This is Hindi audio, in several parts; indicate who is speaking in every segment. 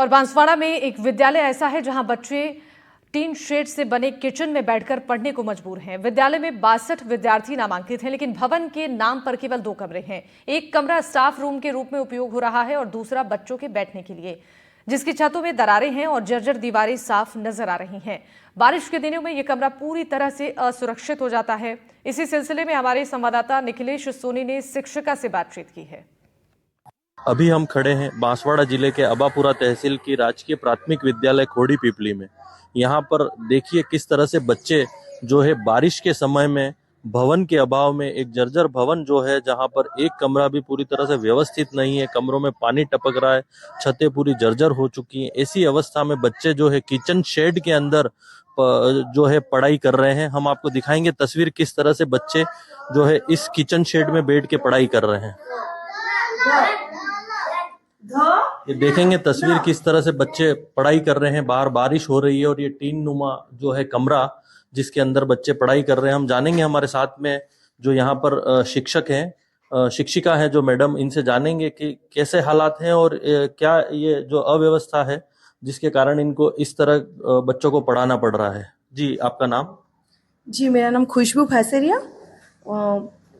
Speaker 1: और बांसवाड़ा में एक विद्यालय ऐसा है जहां बच्चे टीन शेड से बने किचन में बैठकर पढ़ने को मजबूर हैं। विद्यालय में 62 विद्यार्थी नामांकित हैं, लेकिन भवन के नाम पर केवल 2 कमरे हैं। एक कमरा स्टाफ रूम के रूप में उपयोग हो रहा है और दूसरा बच्चों के बैठने के लिए, जिसकी छतों में दरारें हैं और जर्जर दीवारें साफ नजर आ रही हैं। बारिश के दिनों में यह कमरा पूरी तरह से असुरक्षित हो जाता है। इसी सिलसिले में हमारे संवाददाता निखिलेश सोनी ने शिक्षिका से बातचीत की है।
Speaker 2: अभी हम खड़े हैं बांसवाड़ा जिले के अबापुरा तहसील की राजकीय प्राथमिक विद्यालय खोड़ी पिपली में। यहाँ पर देखिए किस तरह से बच्चे जो है बारिश के समय में भवन के अभाव में, एक जर्जर भवन जो है जहाँ पर एक कमरा भी पूरी तरह से व्यवस्थित नहीं है, कमरों में पानी टपक रहा है, छतें पूरी जर्जर हो चुकी हैं। ऐसी अवस्था में बच्चे जो है किचन शेड के अंदर जो है पढ़ाई कर रहे हैं। हम आपको दिखाएंगे तस्वीर किस तरह से बच्चे जो है इस किचन शेड में बैठ के पढ़ाई कर रहे हैं। ये देखेंगे तस्वीर किस तरह से बच्चे पढ़ाई कर रहे हैं। बाहर बारिश हो रही है और ये टीन नुमा जो है कमरा जिसके अंदर बच्चे पढ़ाई कर रहे हैं। हम जानेंगे हमारे साथ में जो यहाँ पर शिक्षक हैं, शिक्षिका है जो मैडम, इनसे जानेंगे कि कैसे हालात हैं और क्या ये जो अव्यवस्था है जिसके कारण इनको इस तरह बच्चों को पढ़ाना पड़ रहा है। जी, आपका नाम?
Speaker 3: जी, मेरा नाम खुशबू फैसेरिया,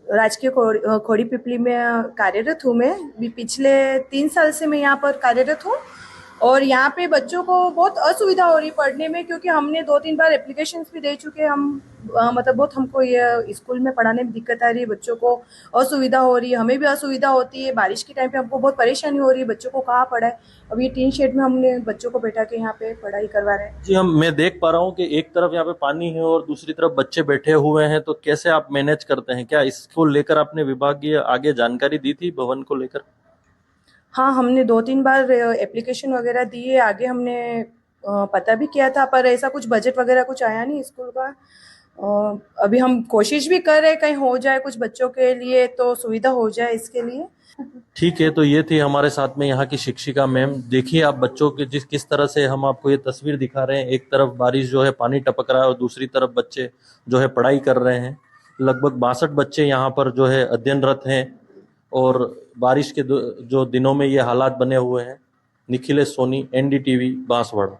Speaker 3: राजकीय खोड़ी पिपली में कार्यरत हूँ। मैं भी पिछले 3 साल से मैं यहाँ पर कार्यरत हूँ और यहाँ पे बच्चों को बहुत असुविधा हो रही पढ़ने में, क्योंकि हमने 2-3 बार एप्लीकेशंस भी दे चुके हैं। हम मतलब बहुत हमको ये स्कूल में पढ़ाने में दिक्कत आ रही है, बच्चों को असुविधा हो रही है, हमें भी असुविधा होती है। बारिश के टाइम पे हमको बहुत परेशानी हो रही है, बच्चों को कहाँ पढ़ाए। अब ये टीन शेड में हमने बच्चों को बैठा के यहाँ पे पढ़ाई करवा रहे हैं।
Speaker 2: जी, मैं देख पा रहा हूँ कि एक तरफ यहाँ पे पानी है और दूसरी तरफ बच्चे बैठे हुए हैं, तो कैसे आप मैनेज करते हैं? क्या इसको लेकर आपने विभागीय आगे जानकारी दी थी भवन को लेकर?
Speaker 3: हाँ, हमने 2-3 बार एप्लीकेशन वगैरह दिए, आगे हमने पता भी किया था, पर ऐसा कुछ बजट वगैरह कुछ आया नहीं स्कूल का। अभी हम कोशिश भी कर रहे हैं कहीं हो जाए कुछ बच्चों के लिए, तो सुविधा हो जाए इसके लिए।
Speaker 2: ठीक है, तो ये थी हमारे साथ में यहाँ की शिक्षिका मैम। देखिए आप बच्चों के किस तरह से हम आपको ये तस्वीर दिखा रहे हैं। एक तरफ बारिश जो है पानी टपक रहा है और दूसरी तरफ बच्चे जो है पढ़ाई कर रहे हैं। लगभग 62 बच्चे यहाँ पर जो है अध्ययनरत हैं और बारिश के जो दिनों में ये हालात बने हुए हैं। निखिलेश सोनी, NDTV, बांसवाड़ा।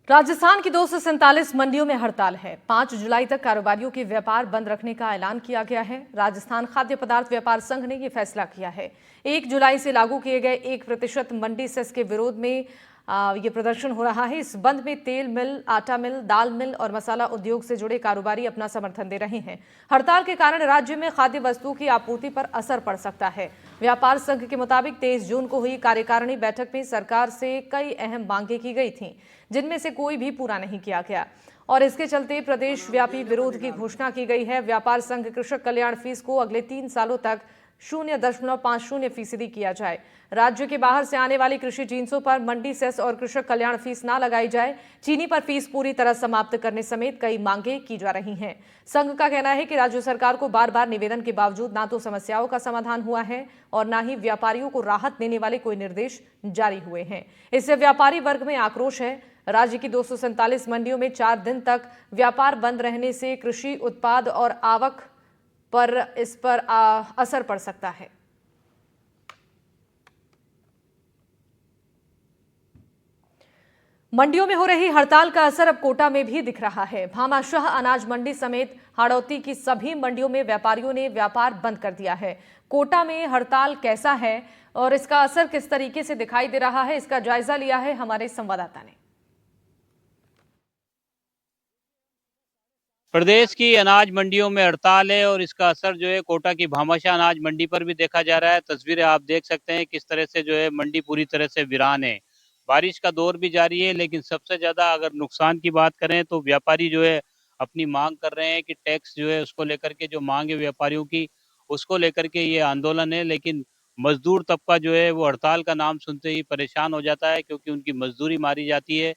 Speaker 1: राजस्थान की 247 मंडियों में हड़ताल है। 5 जुलाई तक कारोबारियों के व्यापार बंद रखने का ऐलान किया गया है। राजस्थान खाद्य पदार्थ व्यापार संघ ने यह फैसला किया है। 1 जुलाई से लागू किए गए 1% मंडी सेस के विरोध में ये प्रदर्शन हो रहा है। इस बंद में तेल मिल, आटा मिल, दाल मिल और मसाला उद्योग से जुड़े कारोबारी अपना समर्थन दे रहे हैं। हड़ताल के कारण राज्य में खाद्य वस्तुओं की आपूर्ति पर असर पड़ सकता है। व्यापार संघ के मुताबिक 23 जून को हुई कार्यकारिणी बैठक में सरकार से कई अहम मांगें की गई थीं, जिनमें से कोई भी पूरा नहीं किया गया और इसके चलते प्रदेश व्यापी विरोध की घोषणा की गई है। व्यापार संघ कृषक कल्याण फीस को अगले 3 सालों तक 0.50% किया जाए। राज्य के बाहर से आने वाली कृषि जिन्सों पर मंडी सेस और कृषक कल्याण फीस ना लगाई जाए। चीनी पर फीस पूरी तरह समाप्त करने समेत कई मांगे की जा रही हैं। संघ का कहना है कि राज्य सरकार को बार बार निवेदन के बावजूद ना तो समस्याओं का समाधान हुआ है और ना ही व्यापारियों को राहत देने वाले कोई निर्देश जारी हुए हैं। इससे व्यापारी वर्ग में आक्रोश है। राज्य की 247 मंडियों में 4 दिन तक व्यापार बंद रहने से कृषि उत्पाद और आवक पर इस पर असर पड़ सकता है। मंडियों में हो रही हड़ताल का असर अब कोटा में भी दिख रहा है। भामाशाह अनाज मंडी समेत हाड़ौती की सभी मंडियों में व्यापारियों ने व्यापार बंद कर दिया है। कोटा में हड़ताल कैसा है और इसका असर किस तरीके से दिखाई दे रहा है, इसका जायजा लिया है हमारे संवाददाता ने।
Speaker 4: प्रदेश की अनाज मंडियों में हड़ताल है और इसका असर जो है कोटा की भामाशाह अनाज मंडी पर भी देखा जा रहा है। तस्वीरें आप देख सकते हैं किस तरह से जो है मंडी पूरी तरह से वीरान है। बारिश का दौर भी जारी है, लेकिन सबसे ज्यादा अगर नुकसान की बात करें तो व्यापारी जो है अपनी मांग कर रहे हैं कि टैक्स जो है उसको लेकर के जो मांग है व्यापारियों की, उसको लेकर के ये आंदोलन है। लेकिन मजदूर तबका जो है वो हड़ताल का नाम सुनते ही परेशान हो जाता है, क्योंकि उनकी मजदूरी मारी जाती है,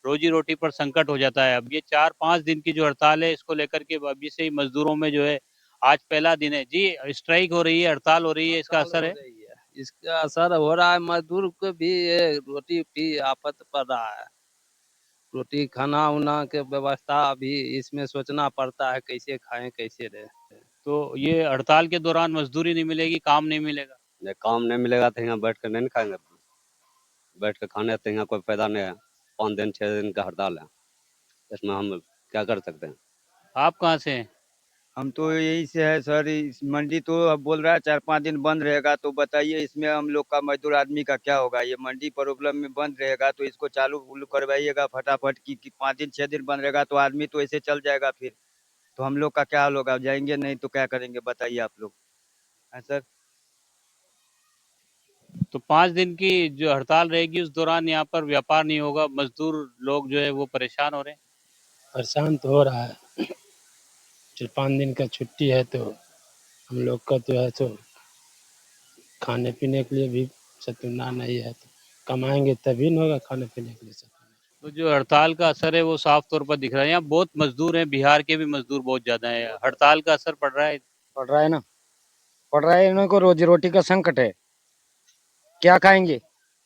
Speaker 4: रोजी रोटी पर संकट हो जाता है। अब ये 4-5 दिन की जो हड़ताल है इसको लेकर के अभी से ही मजदूरों में जो है, आज पहला दिन है जी, स्ट्राइक हो रही है, हड़ताल हो रही है, इसका असर है।
Speaker 5: इसका असर हो रहा है, मजदूर को भी ये रोटी भी आफत पड़ रहा है। रोटी खाना उना के व्यवस्था अभी इसमें सोचना पड़ता है, कैसे खाएं कैसे रहे।
Speaker 4: तो ये हड़ताल के दौरान मजदूरी नहीं मिलेगी, काम नहीं मिलेगा।
Speaker 5: काम नहीं मिलेगा तो यहाँ बैठ कर नहीं खाएंगे।
Speaker 6: बैठ के खाने तो यहाँ कोई फायदा नहीं है। 5 दिन 6 दिन का हड़ताल है, इसमें हम क्या कर सकते हैं।
Speaker 4: आप कहाँ से हैं?
Speaker 7: हम तो यही से है सर। इस मंडी तो अब बोल रहा है 4-5 दिन बंद रहेगा, तो बताइए इसमें हम लोग का मजदूर आदमी का क्या होगा। ये मंडी प्रॉब्लम में बंद रहेगा तो इसको चालू उलू करवाइएगा फटाफट कि 5 दिन 6 दिन बंद रहेगा तो आदमी तो ऐसे चल जाएगा। फिर तो हम लोग का क्या हाल होगा, जाएंगे नहीं तो क्या करेंगे बताइए आप लोग। है सर।
Speaker 4: तो 5 दिन की जो हड़ताल रहेगी उस दौरान यहाँ पर व्यापार नहीं होगा, मजदूर लोग जो है वो परेशान हो रहे हैं।
Speaker 8: परेशान तो हो रहा है। 4-5 दिन का छुट्टी है तो हम लोग का जो है तो खाने पीने के लिए भी सतुना नहीं है, तो कमाएंगे तभी न होगा खाने पीने के लिए सतुना।
Speaker 4: तो जो हड़ताल का असर है वो साफ तौर पर दिख रहा है। यहाँ बहुत मजदूर हैं, बिहार के भी मजदूर बहुत ज्यादा हैं। हड़ताल का असर पड़ रहा है।
Speaker 9: पड़ रहा है ना, पड़ रहा है। इन्हों को रोजी रोटी का संकट है, क्या खाएंगे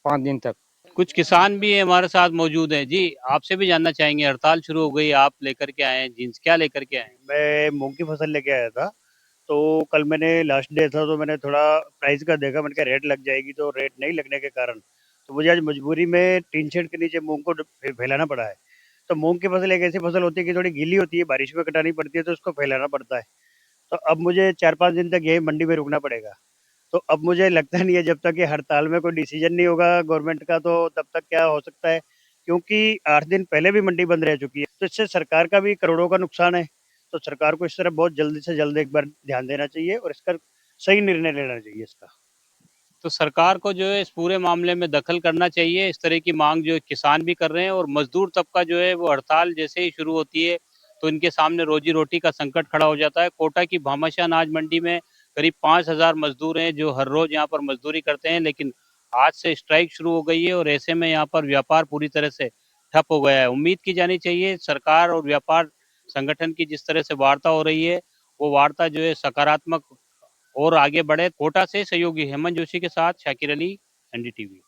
Speaker 9: 5 दिन तक।
Speaker 4: कुछ किसान भी हमारे साथ मौजूद हैं। जी, आपसे भी जानना चाहेंगे, हड़ताल शुरू हो गई, आप लेकर के आए हैं जींस, क्या लेकर के आए हैं?
Speaker 10: मैं मूंग की फसल लेके आया था, तो कल मैंने लास्ट डे था तो मैंने थोड़ा प्राइस का देखा, मैंने कहा रेट लग जाएगी, तो रेट नहीं लगने के कारण तो मुझे आज मजबूरी में टीन शेड के नीचे मूंग को फैलाना पड़ा है। तो मूंग की फसल एक ऐसी फसल होती है कि थोड़ी गीली होती है, बारिश में कटानी पड़ती है, तो उसको फैलाना पड़ता है। तो अब मुझे 4-5 दिन तक यही मंडी में रुकना पड़ेगा। तो अब मुझे लगता नहीं है जब तक ये हड़ताल में कोई डिसीजन नहीं होगा गवर्नमेंट का, तो तब तक क्या हो सकता है, क्योंकि 8 दिन पहले भी मंडी बंद रह चुकी है। तो इससे सरकार का भी करोड़ों का नुकसान है। तो सरकार को इस तरह बहुत जल्दी से जल्द एक बार ध्यान देना चाहिए और इसका सही निर्णय लेना चाहिए इसका।
Speaker 4: तो सरकार को जो है इस पूरे मामले में दखल करना चाहिए। इस तरह की मांग जो है किसान भी कर रहे हैं और मजदूर तबका जो है वो हड़ताल जैसे ही शुरू होती है तो इनके सामने रोजी रोटी का संकट खड़ा हो जाता है। कोटा की भामाशाह अनाज मंडी में करीब 5,000 मजदूर हैं जो हर रोज यहाँ पर मजदूरी करते हैं, लेकिन आज से स्ट्राइक शुरू हो गई है और ऐसे में यहाँ पर व्यापार पूरी तरह से ठप हो गया है। उम्मीद की जानी चाहिए सरकार और व्यापार संगठन की जिस तरह से वार्ता हो रही है वो वार्ता जो है सकारात्मक और आगे बढ़े। कोटा से सहयोगी हेमंत जोशी के साथ शाकिर अली, एनडीटीवी।